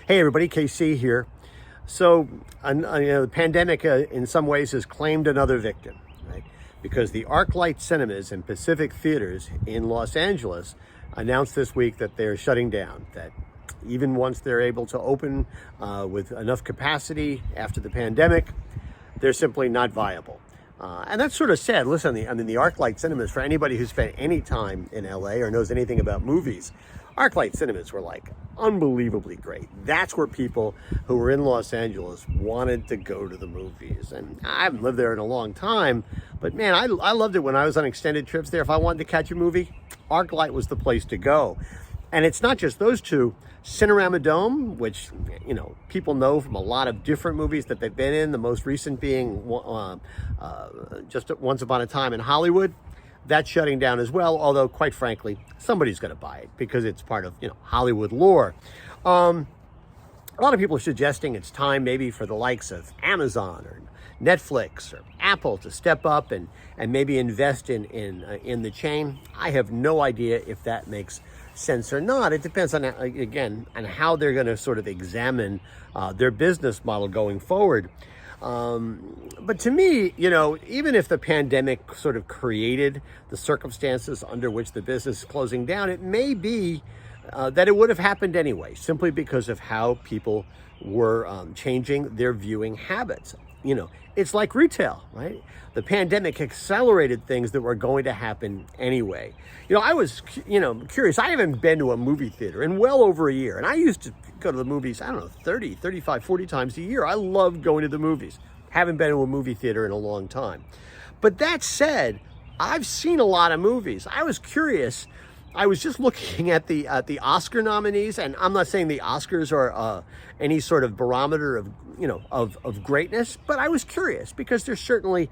Hey everybody, KC here. So, the pandemic in some ways has claimed another victim, right? Because the ArcLight cinemas and Pacific theaters in Los Angeles announced this week that they're shutting down, that even once they're able to open with enough capacity after the pandemic, they're simply not viable. And that's sort of sad. Listen, the ArcLight cinemas, for anybody who spent any time in LA or knows anything about movies, ArcLight cinemas were like unbelievably great. That's where people who were in Los Angeles wanted to go to the movies. And I haven't lived there in a long time, but man, I loved it when I was on extended trips there. If I wanted to catch a movie, ArcLight was the place to go. And it's not just those two. Cinerama Dome, which, people know from a lot of different movies that they've been in, the most recent being just Once Upon a Time in Hollywood. That's shutting down as well, although quite frankly, somebody's going to buy it because it's part of, Hollywood lore. A lot of people are suggesting it's time maybe for the likes of Amazon or Netflix or Apple to step up and maybe invest in the chain. I have no idea if that makes sense or not. It depends on, again, on how they're going to sort of examine their business model going forward. But to me, even if the pandemic sort of created the circumstances under which the business is closing down, it may be that it would have happened anyway, simply because of how people were changing their viewing habits. It's like retail, right? The pandemic accelerated things that were going to happen anyway. I was, curious. I haven't been to a movie theater in well over a year. And I used to go to the movies, 30, 35, 40 times a year. I love going to the movies. Haven't been to a movie theater in a long time. But that said, I've seen a lot of movies. I was curious. I was just looking at the Oscar nominees, and I'm not saying the Oscars are any sort of barometer of greatness, but I was curious because there's certainly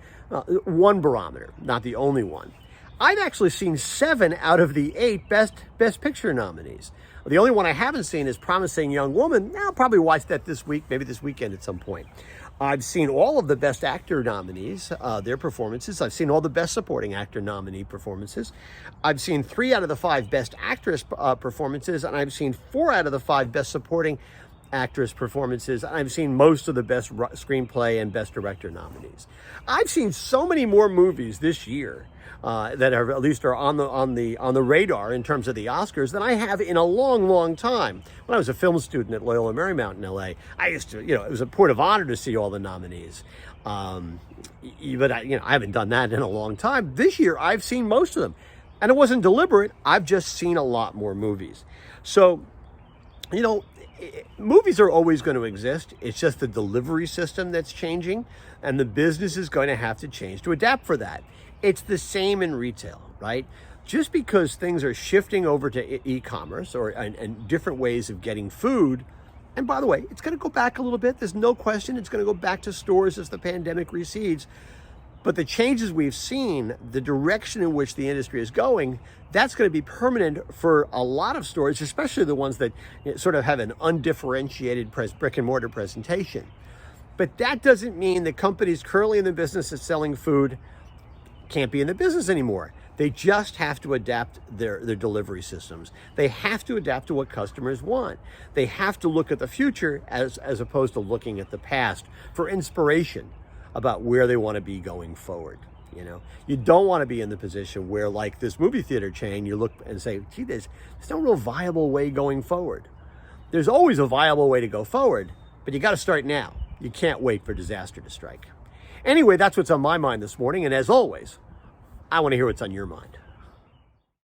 one barometer, not the only one. I've actually seen 7 out of the 8 Best Picture nominees. The only one I haven't seen is Promising Young Woman. I'll probably watch that this week, maybe this weekend at some point. I've seen all of the Best Actor nominees, their performances. I've seen all the Best Supporting Actor nominee performances. I've seen 3 out of the 5 Best Actress performances, and I've seen 4 out of the 5 Best Supporting Actress performances. I've seen most of the Best Screenplay and Best Director nominees. I've seen so many more movies this year that are at least are on the radar in terms of the Oscars than I have in a long, long time. When I was a film student at Loyola Marymount in LA, I used to, it was a port of honor to see all the nominees. But I haven't done that in a long time. This year, I've seen most of them, and it wasn't deliberate. I've just seen a lot more movies. So, movies are always going to exist. It's just the delivery system that's changing, and the business is going to have to change to adapt for that. It's the same in retail, right? Just because things are shifting over to e-commerce and different ways of getting food, and by the way, it's going to go back a little bit. There's no question it's going to go back to stores as the pandemic recedes. But the changes we've seen, the direction in which the industry is going, that's going to be permanent for a lot of stores, especially the ones that sort of have an undifferentiated brick and mortar presentation. But that doesn't mean that companies currently in the business of selling food can't be in the business anymore. They just have to adapt their delivery systems. They have to adapt to what customers want. They have to look at the future as opposed to looking at the past for inspiration about where they want to be going forward. You don't want to be in the position where, like this movie theater chain, you look and say, gee, there's no real viable way going forward. There's always a viable way to go forward, but you got to start now. You can't wait for disaster to strike. Anyway, that's what's on my mind this morning. And as always, I want to hear what's on your mind.